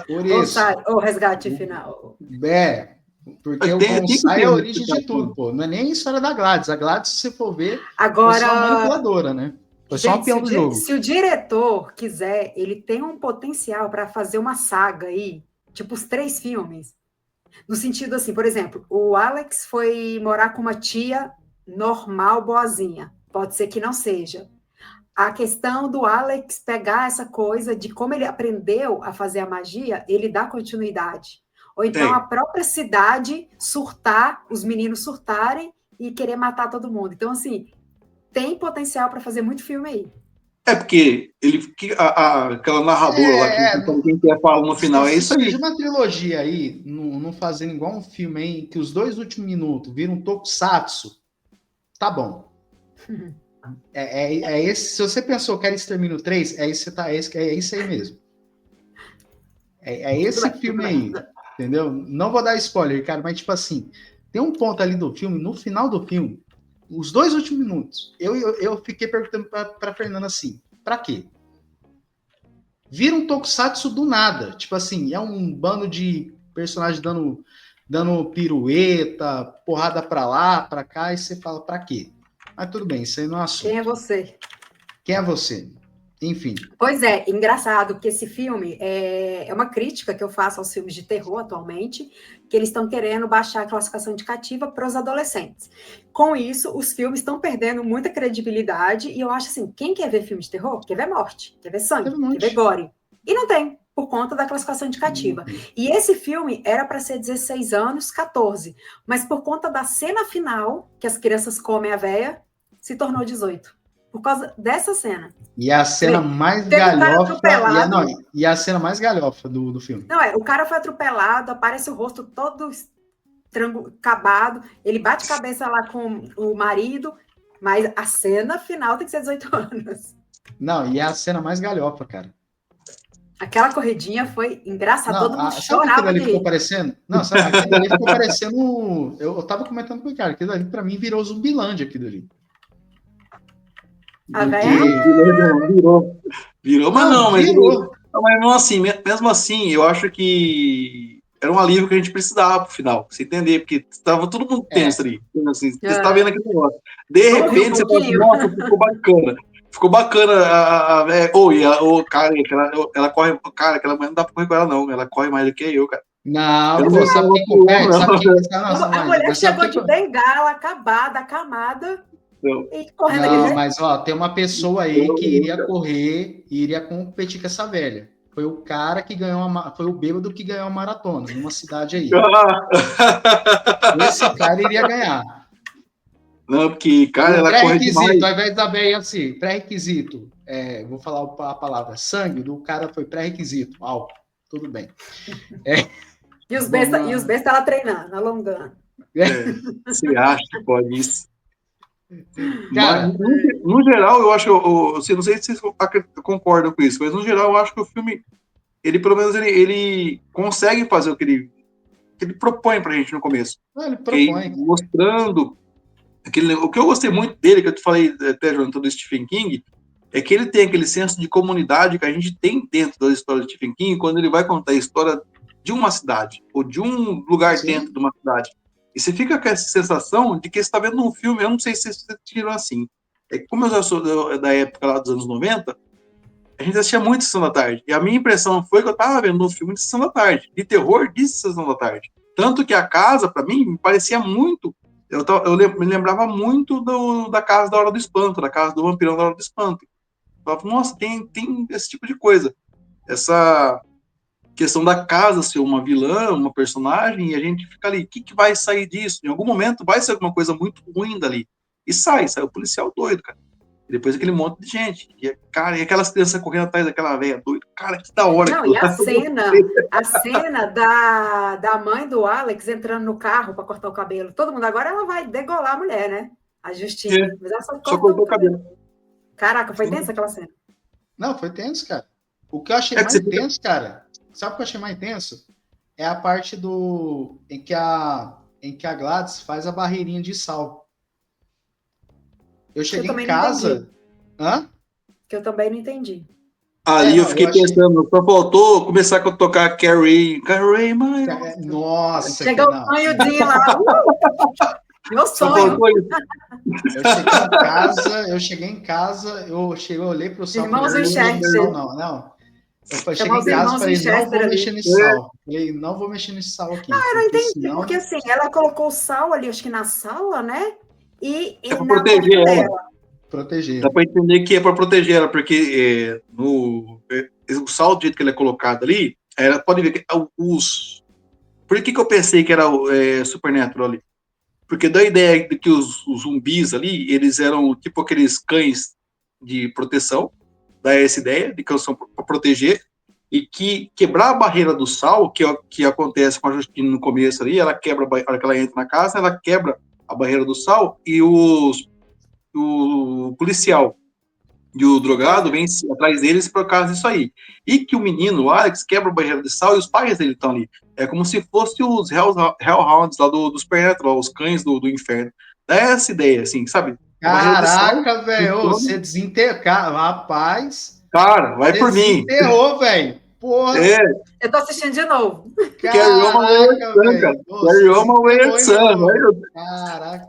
Por Bonsai, isso. o resgate final. É, porque o Tem que bonsai é ter a uma origem de tudo, explicação. pô. Não é nem a história da Gladys. A Gladys, se você for ver, foi só uma Agora, manipuladora, né? Foi só uma gente, peão do jogo. se o diretor quiser, ele tem um potencial para fazer uma saga aí, tipo os 3 filmes. No sentido assim, por exemplo, o Alex foi morar com uma tia normal, boazinha. Pode ser que não seja. A questão do Alex pegar essa coisa de como ele aprendeu a fazer a magia, ele dá continuidade. Ou então a Tem. própria cidade surtar, os meninos surtarem e querer matar todo mundo. Então, assim, tem potencial para fazer muito filme aí. É porque aquela narradora lá que não sabe quem que é fala no final, é Se isso aí. surgir uma trilogia aí, não fazendo igual um filme aí, que os 2 últimos minutos viram um tokusatsu, tá bom. Esse, se você pensou que era Extermínio 3, é isso aí mesmo. É esse filme aí, entendeu? Não vou dar spoiler, cara, mas tipo assim, tem um ponto ali do filme, no final do filme, os 2 últimos minutos, eu fiquei perguntando pra Fernanda assim, pra quê? Vira um tokusatsu do nada, tipo assim, é um bando de personagens dando pirueta, porrada pra lá, pra cá, e você fala, pra quê? Mas tudo bem, isso aí não é assunto. Quem é você? Quem é você? Enfim. Pois é, engraçado que esse filme é uma crítica que eu faço aos filmes de terror atualmente, que eles estão querendo baixar a classificação indicativa para os adolescentes. Com isso, os filmes estão perdendo muita credibilidade e eu acho assim, quem quer ver filme de terror, quer ver morte, quer ver sangue, quer ver gore. E não tem, por conta da classificação indicativa. E esse filme era para ser 16 anos, 14, mas por conta da cena final, que as crianças comem a véia, se tornou 18. Por causa dessa cena. E é a cena mais Teve um cara galhofa. atropelado. E a cena mais galhofa do filme. Não, o cara foi atropelado, aparece o rosto todo acabado, ele bate cabeça lá com o marido, mas a cena final tem que ser 18 anos. Não, e é a cena mais galhofa, cara. Aquela corridinha foi engraçada, todo mundo sabe chorava ali de ficou rir. parecendo? Não, sabe, aquilo ali ficou parecendo. Eu tava comentando com o cara, aquilo ali pra mim virou Zumbilândia, aquilo ali. A Porque... Virou, mas não, mas virou. mesmo assim, eu acho que era um alívio que a gente precisava pro final, pra você entender, porque estava todo mundo tenso ali. Assim, você está vendo aquele negócio. De repente, você fala assim, nossa, ficou bacana. Ficou bacana cara, ela corre, cara, aquela mulher não dá pra correr com ela, não. Ela corre mais do que eu, cara. Não, pô, sabe quem compete? A mulher chegou de bengala, acabada, acamada. E correndo daquele jeito. Mas ó, tem uma pessoa aí que iria correr e iria competir com essa velha. Foi o cara que ganhou foi o bêbado que ganhou a maratona numa cidade aí. Esse cara iria ganhar. Não, porque, cara, ela corre demais. Ao invés da velha assim, pré-requisito, vou falar a palavra, sangue, do cara foi pré-requisito, álcool, tudo bem. E os bestas ela treinando, alongando. Você acha que pode isso? Cara, mas, no geral, eu acho, não sei se vocês concordam com isso, mas no geral eu acho que o filme, ele pelo menos ele consegue fazer o que ele propõe pra gente no começo. Ele propõe. Mostrando o que eu gostei muito dele, que eu te falei até, Jonathan, do Stephen King, é que ele tem aquele senso de comunidade que a gente tem dentro das histórias de Stephen King, quando ele vai contar a história de uma cidade, ou de um lugar Sim. dentro de uma cidade. E você fica com essa sensação de que você está vendo um filme, eu não sei se vocês tiram assim. É que como eu já sou da época lá dos anos 90, a gente assistia muito Sessão da Tarde. E a minha impressão foi que eu estava vendo um filme de Sessão da Tarde, de terror de Sessão da Tarde. Tanto que a casa, para mim, me parecia muito... me lembrava muito da Casa da Hora do Espanto, da Casa do Vampirão da Hora do Espanto. Eu falava, nossa, tem esse tipo de coisa. Essa questão da casa ser uma vilã, uma personagem, e a gente fica ali, o que vai sair disso? Em algum momento vai ser alguma coisa muito ruim dali. E sai o policial doido, cara. E depois aquele monte de gente. Cara, e aquelas crianças correndo atrás daquela velha doida. Cara, que da hora. Não, e a cena da mãe do Alex entrando no carro para cortar o cabelo. Todo mundo, agora ela vai degolar a mulher, né? A Justina. Mas ela só cortou o cabelo. Caraca, foi tensa aquela cena. Não, foi tenso, cara. O que eu achei mais tenso, cara, sabe o que eu achei mais tenso? É a parte em que a Gladys faz a barreirinha de sal. Eu cheguei em casa... Hã? Que eu também não entendi. Ali eu fiquei pensando, só faltou começar a tocar Carrie, mãe. Nossa, chegou o sonhozinho lá. Meu sonho. Eu cheguei em casa, eu olhei pro sal. Irmãos Winchester. Não. Eu cheguei em casa e falei, não vou mexer nesse sal. Falei, não vou mexer nesse sal aqui. Não, eu não entendi, porque assim, ela colocou o sal ali, acho que na sala, né? E é pra na proteger ela. Dela. Proteger. Dá para entender que é para proteger ela, porque o sal, do jeito que ele é colocado ali, pode ver que por que eu pensei que era Supernatural ali? Porque dá a ideia de que os zumbis ali, eles eram tipo aqueles cães de proteção, dá essa ideia de que são para proteger, e que quebrar a barreira do sal, que acontece com a Justina no começo ali, ela quebra, a hora que ela entra na casa, ela quebra a barreira do sal, e o policial e o drogado vem atrás deles por causa disso aí. E que o menino, o Alex, quebra a barreira de sal e os pais dele estão ali. É como se fosse os Hellhounds lá do Supernatural, os cães do inferno. Dá essa ideia, assim, sabe? Caraca, velho, você desenterrou, rapaz. Cara, vai por mim. Desenterrou, velho. Porra. Eu tô assistindo de novo. Caraca, velho. Carry on my way, son. Caraca.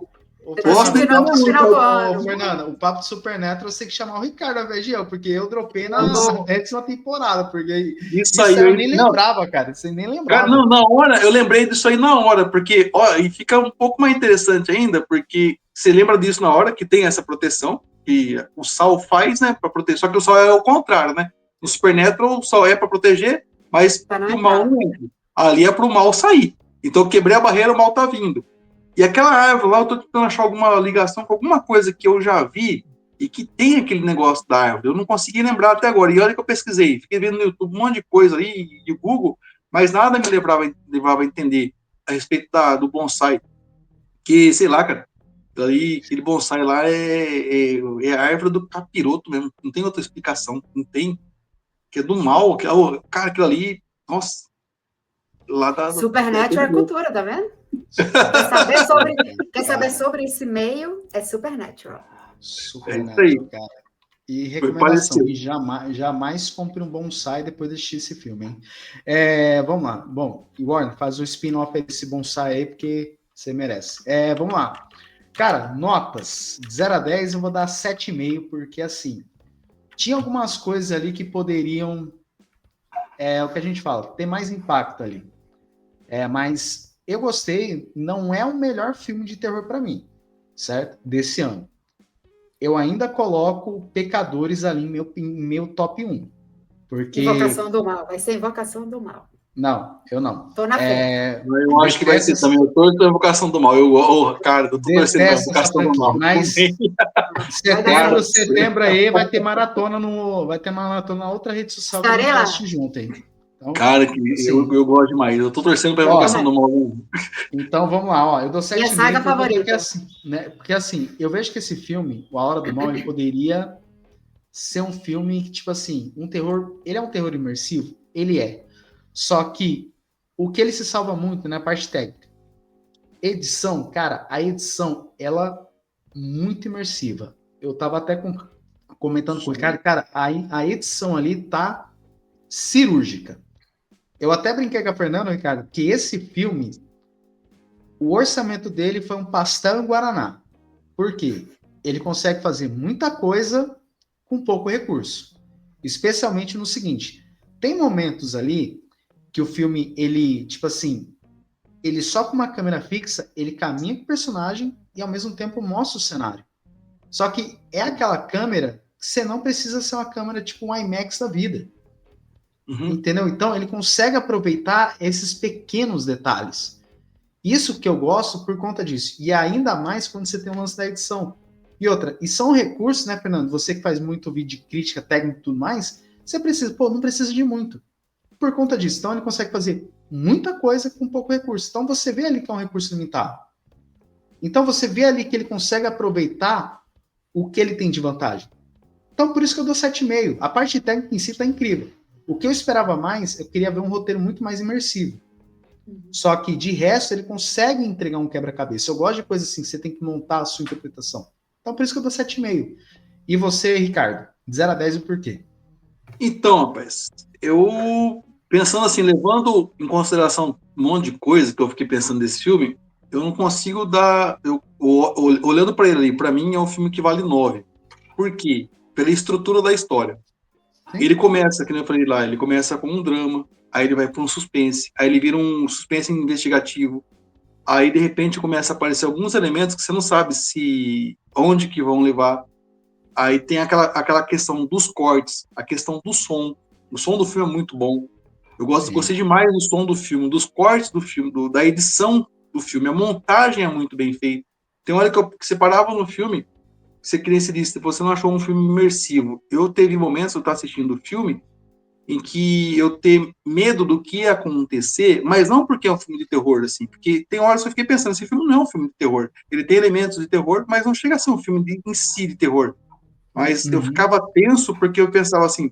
Fernando, o papo de Supernatural você tem que chamar o Ricardo Avegel, porque eu dropei na décima temporada, porque isso aí eu nem lembrava, cara. Você nem lembrava. Cara, não, na hora, eu lembrei disso aí na hora, porque, e fica um pouco mais interessante ainda, porque você lembra disso na hora, que tem essa proteção, que o sal faz, né, para proteger, só que o sal é o contrário, né? No Supernatural, o sal é para proteger, mas pro mal não entra. Ali é pro mal sair. Então, eu quebrei a barreira, o mal tá vindo. E aquela árvore lá, eu tô tentando achar alguma ligação com alguma coisa que eu já vi e que tem aquele negócio da árvore. Eu não consegui lembrar até agora. E olha que eu pesquisei. Fiquei vendo no YouTube um monte de coisa aí, e Google, mas nada me levava a entender a respeito do bonsai. Que, sei lá, cara, aquele bonsai lá é a árvore do capiroto mesmo. Não tem outra explicação. Não tem. Que é do mal. Cara, aquilo ali, nossa. Supernatural é cultura, tá vendo? Quer saber sobre esse meio? É Supernatural. Supernatural, cara. E recomendação, jamais compre um bonsai depois de assistir esse filme, hein? Vamos lá. Bom, Warren, faz o spin-off desse bonsai aí, porque você merece. Vamos lá. Cara, notas. De 0 a 10 eu vou dar 7,5, porque assim, tinha algumas coisas ali que poderiam, o que a gente fala, ter mais impacto ali. Mas eu gostei, não é o melhor filme de terror para mim, certo? Desse ano. Eu ainda coloco Pecadores ali em meu top 1. Porque... Invocação do Mal, vai ser Invocação do Mal. Não, eu não. Tô na fé. Eu acho que vai ser também. Eu torço a Invocação do Mal. Cara, eu tô torcendo a Invocação do Mal. Mas setembro aí vai ter maratona na outra rede social que a gente vai assistir junto aí. Então, cara, eu gosto demais. Eu tô torcendo pra Invocação do Mal. Então, vamos lá. Eu dou 7,5. Minha saga favorita. Porque assim, eu vejo que esse filme, A Hora do Mal, ele poderia ser um filme que, tipo assim, um terror... Ele é um terror imersivo? Ele é. Só que o que ele se salva muito na parte técnica. Edição, cara, a edição, ela muito imersiva. Eu tava até comentando com o Ricardo, cara, a edição ali tá cirúrgica. Eu até brinquei com a Fernanda, Ricardo, que esse filme, o orçamento dele foi um pastel em Guaraná. Por quê? Ele consegue fazer muita coisa com pouco recurso. Especialmente no seguinte, tem momentos ali que o filme, ele, tipo assim, ele só com uma câmera fixa, ele caminha com o personagem e ao mesmo tempo mostra o cenário. Só que é aquela câmera que você não precisa ser uma câmera tipo um IMAX da vida. Entendeu? Então ele consegue aproveitar esses pequenos detalhes. Isso que eu gosto por conta disso. E ainda mais quando você tem um lance da edição. E outra, e são recursos, né, Fernando? Você que faz muito vídeo de crítica, técnica e tudo mais, você precisa, não precisa de muito. Por conta disso. Então ele consegue fazer muita coisa com pouco recurso. Então você vê ali que é um recurso limitado. Então você vê ali que ele consegue aproveitar o que ele tem de vantagem. Então por isso que eu dou 7,5. A parte técnica em si está incrível. O que eu esperava mais, eu queria ver um roteiro muito mais imersivo. Só que, de resto, ele consegue entregar um quebra-cabeça. Eu gosto de coisa assim, você tem que montar a sua interpretação. Então, por isso que eu dou 7,5. E você, Ricardo? De 0 a 10, o porquê? Então, rapaz, eu, pensando assim, levando em consideração um monte de coisa que eu fiquei pensando desse filme, eu não consigo dar... olhando para ele, para mim, é um filme que vale 9. Por quê? Pela estrutura da história. Sim. Ele começa, que nem eu falei lá, ele começa com um drama, aí ele vai para um suspense, aí ele vira um suspense investigativo, aí de repente começa a aparecer alguns elementos que você não sabe onde que vão levar. Aí tem aquela questão dos cortes, a questão do som. O som do filme é muito bom. Gostei demais do som do filme, dos cortes do filme, da edição do filme. A montagem é muito bem feita. Tem hora que você parava no filme, você queria se dizer, você não achou um filme imersivo. Eu teve momentos, eu estava assistindo o filme, em que eu tenho medo do que ia acontecer, mas não porque é um filme de terror, assim, porque tem horas que eu fiquei pensando, esse filme não é um filme de terror. Ele tem elementos de terror, mas não chega a ser um filme em si de terror. Mas eu ficava tenso porque eu pensava assim,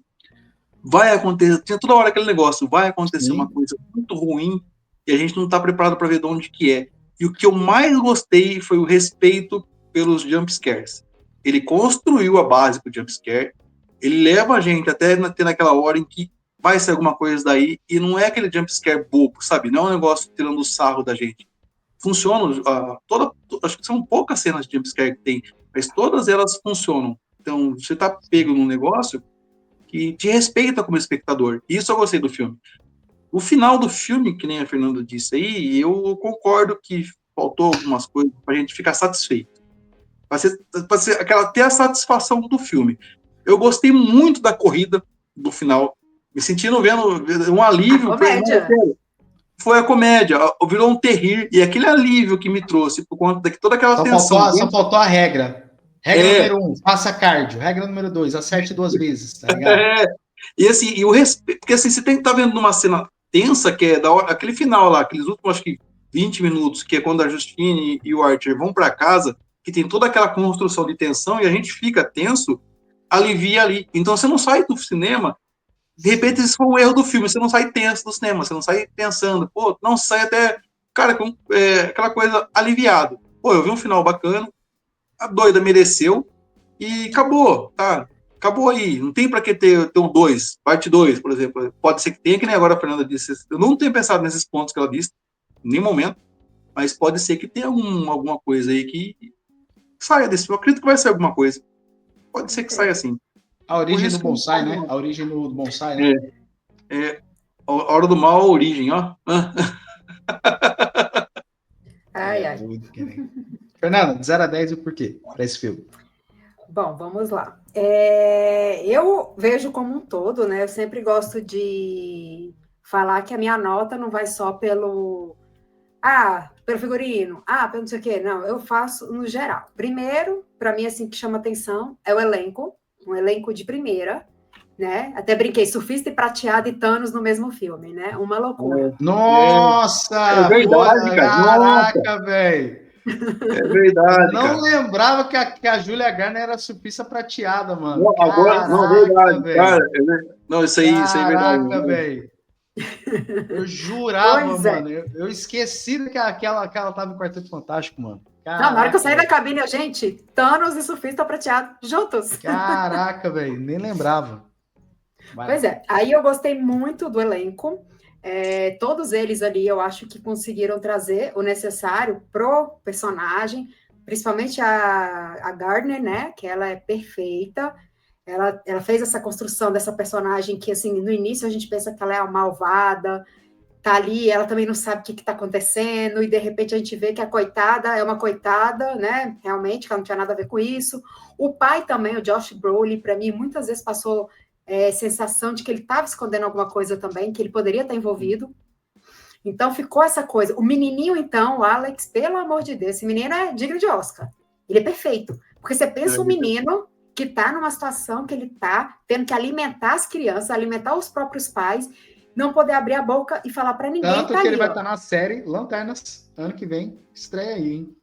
vai acontecer, tinha toda hora aquele negócio, vai acontecer uma coisa muito ruim e a gente não está preparado para ver de onde que é. E o que eu mais gostei foi o respeito pelos jumpscares. Ele construiu a base para o jumpscare, ele leva a gente até ter naquela hora em que vai ser alguma coisa daí, e não é aquele jumpscare bobo, sabe? Não é um negócio tirando o sarro da gente. Funciona, acho que são poucas cenas de jumpscare que tem, mas todas elas funcionam. Então, você tá pego num negócio que te respeita como espectador. Isso eu gostei do filme. O final do filme, que nem a Fernanda disse aí, eu concordo que faltou algumas coisas pra gente ficar satisfeito. Pra ser ter a satisfação do filme. Eu gostei muito da corrida do final. Me sentindo vendo um alívio. Foi a comédia. Virou um terrir. E aquele alívio que me trouxe por conta de toda aquela tensão. Só faltou a regra. Regra número 1, faça cardio. Regra número 2, acerte 2 vezes, tá ligado? E assim, e o respeito, porque assim, você tem que estar vendo numa cena tensa, que é aquele final lá, aqueles últimos, acho que 20 minutos, que é quando a Justine e o Archer vão para casa, que tem toda aquela construção de tensão e a gente fica tenso, alivia ali. Então você não sai do cinema, de repente isso foi um erro do filme, você não sai tenso do cinema, você não sai pensando, não sai até, cara, aquela coisa aliviado. Eu vi um final bacana, a doida mereceu e acabou, tá? Acabou aí. Não tem para que ter um 2, parte 2, por exemplo. Pode ser que tenha, que nem agora a Fernanda disse. Eu não tenho pensado nesses pontos que ela disse, em nenhum momento, mas pode ser que tenha alguma coisa aí que saia desse. Eu acredito que vai ser alguma coisa. Pode ser que saia assim. A origem do bonsai, né? A origem do bonsai, né? A hora do mal, a origem, ó. Ai. Fernanda, de 0 a 10 o porquê para esse filme? Bom, vamos lá. Eu vejo como um todo, né? Eu sempre gosto de falar que a minha nota não vai só pelo figurino, pelo não sei o quê. Não, eu faço no geral. Primeiro, para mim, assim, que chama atenção é o elenco, um elenco de primeira, né? Até brinquei, Surfista e Prateado e Thanos no mesmo filme, né? Uma loucura. Nossa! É verdade, cara. Caraca, velho! É verdade, não cara. lembrava que a Julia Garner era Surfista Prateada, mano. Não, agora, não, verdade, véio. cara. Não, isso aí é verdade. Caraca, velho. Eu jurava, mano. Eu esqueci que ela tava no Quarteto Fantástico, mano. Caraca, não, na hora que eu saí da cabine, gente, Thanos e Surfista Prateado juntos. Caraca, velho. Nem lembrava. Pois é. Aí eu gostei muito do elenco. Todos eles ali, eu acho que conseguiram trazer o necessário pro personagem, principalmente a Gardner, né? Que ela é perfeita. Ela fez essa construção dessa personagem que, assim, no início a gente pensa que ela é a malvada, tá ali, ela também não sabe o que está acontecendo, e de repente a gente vê que a coitada é uma coitada, né? Realmente, que ela não tinha nada a ver com isso. O pai também, o Josh Brolin, para mim, muitas vezes passou sensação de que ele estava escondendo alguma coisa também, que ele poderia estar envolvido. Então ficou essa coisa. O menininho, então, o Alex, pelo amor de Deus, esse menino é digno de Oscar. Ele é perfeito. Porque você pensa um menino que está numa situação que ele está tendo que alimentar as crianças, alimentar os próprios pais, não poder abrir a boca e falar para ninguém. Tanto tá que ali, ele vai estar na série Lanternas, ano que vem, estreia aí, hein?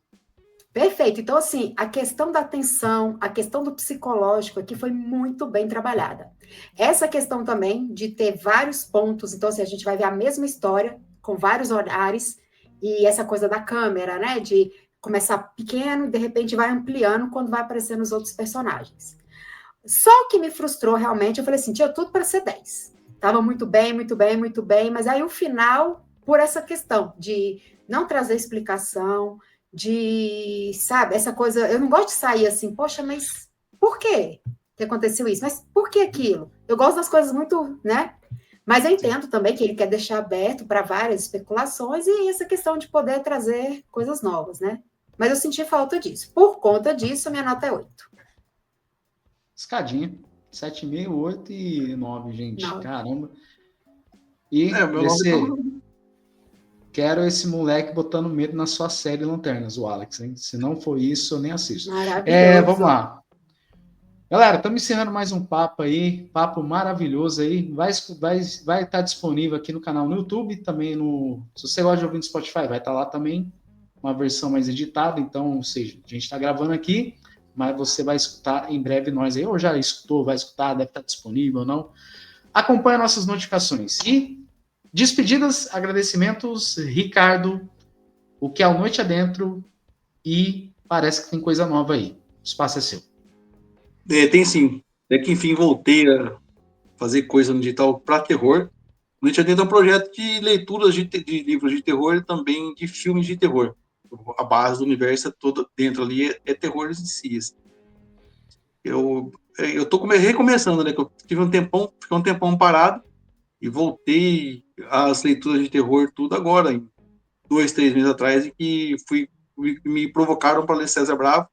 Perfeito. Então, assim, a questão da atenção, a questão do psicológico aqui foi muito bem trabalhada. Essa questão também de ter vários pontos, então, assim, a gente vai ver a mesma história com vários olhares, e essa coisa da câmera, né, de começar pequeno e, de repente, vai ampliando quando vai aparecendo os outros personagens. Só que me frustrou realmente, eu falei assim, tinha tudo para ser 10. Tava muito bem, muito bem, muito bem, mas aí o final, por essa questão de não trazer explicação, de, sabe, essa coisa, eu não gosto de sair assim, poxa, mas por quê que aconteceu isso? Mas por que aquilo? Eu gosto das coisas muito, né? Mas eu entendo também que ele quer deixar aberto para várias especulações e essa questão de poder trazer coisas novas, né? Mas eu senti falta disso. Por conta disso, minha nota é 8. Escadinha. 7,5, 8 e 9, gente. 9. Caramba. E meu nome quero esse moleque botando medo na sua série Lanternas, o Alex, hein? Se não for isso, eu nem assisto. Maravilhoso. Vamos lá. Galera, estamos encerrando mais um papo aí, papo maravilhoso aí. Vai estar disponível aqui no canal no YouTube, também se você gosta de ouvir no Spotify, vai estar lá também, uma versão mais editada. Então, ou seja, a gente está gravando aqui, mas você vai escutar em breve nós aí, ou já escutou, vai escutar, deve estar disponível ou não. Acompanhe nossas notificações. E despedidas, agradecimentos, Ricardo, o que é o Noite Adentro, e parece que tem coisa nova aí. O espaço é seu. Tem sim. Até que enfim voltei a fazer coisa no digital para terror. Noite Adentro é um projeto de leituras de livros de terror e também de filmes de terror. A base do universo toda dentro ali é terror em si. Eu tô recomeçando, né? Que eu tive fiquei um tempão parado e voltei às leituras de terror tudo agora, em 2, 3 meses atrás, e que me provocaram para ler César Bravo.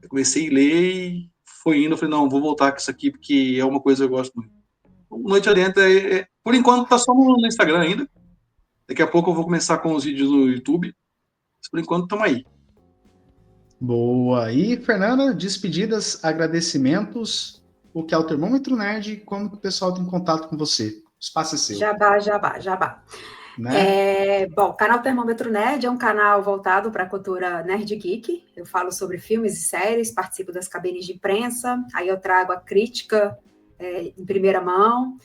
Eu comecei a ler e foi indo, eu falei, não, vou voltar com isso aqui, porque é uma coisa que eu gosto muito. Noite Adentro, por enquanto, tá só no Instagram ainda. Daqui a pouco eu vou começar com os vídeos no YouTube. Mas por enquanto, estamos aí. Boa. E, Fernanda, despedidas, agradecimentos, o que é o Termômetro Nerd, como que o pessoal tem contato com você? O espaço é seu. Jabá. Né? Bom, o canal Termômetro Nerd é um canal voltado para a cultura nerd geek. Eu falo sobre filmes e séries, participo das cabines de imprensa, aí eu trago a crítica em primeira mão,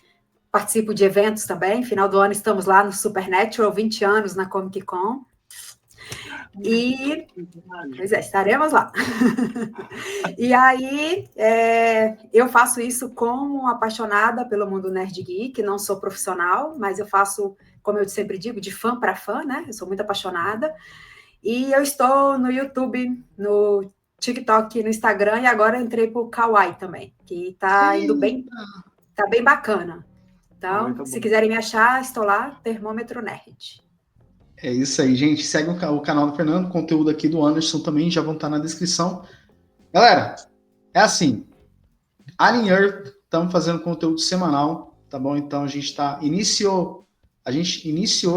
participo de eventos também. Final do ano estamos lá no Supernatural, 20 anos na Comic Con. E, pois estaremos lá. E aí, eu faço isso como apaixonada pelo mundo nerd geek, não sou profissional, mas eu faço, como eu sempre digo, de fã para fã, né? Eu sou muito apaixonada. E eu estou no YouTube, no TikTok, no Instagram, e agora entrei para o Kawaii também, que está indo bem, tá bem bacana. Então, se quiserem me achar, estou lá, Termômetro Nerd. É isso aí, gente. Segue o canal do Fernando, o conteúdo aqui do Anderson também já vão estar na descrição. Galera, é assim, Alien Earth, estamos fazendo conteúdo semanal, tá bom? Então a gente iniciou,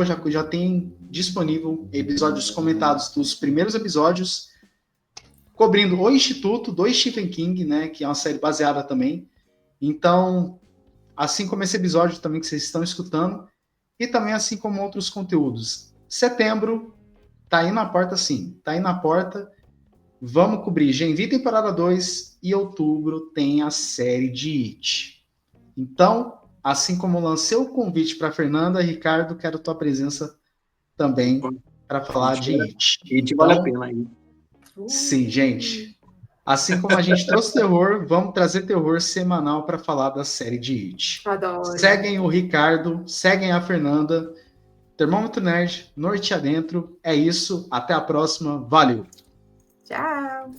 já tem disponível episódios comentados dos primeiros episódios, cobrindo o Instituto do Stephen King, né? Que é uma série baseada também. Então, assim como esse episódio também que vocês estão escutando, e também assim como outros conteúdos. Setembro, tá aí na porta sim, tá aí na porta. Vamos cobrir Gen V temporada 2 e outubro tem a série de It. Então, assim como eu lancei o convite para Fernanda, Ricardo, quero tua presença também para falar de It. It vale a pena. Hein? Sim, gente. Assim como a gente trouxe terror, vamos trazer terror semanal para falar da série de It. Adoro. Seguem o Ricardo, seguem a Fernanda. Termômetro Nerd, Norte Adentro. É isso. Até a próxima. Valeu. Tchau.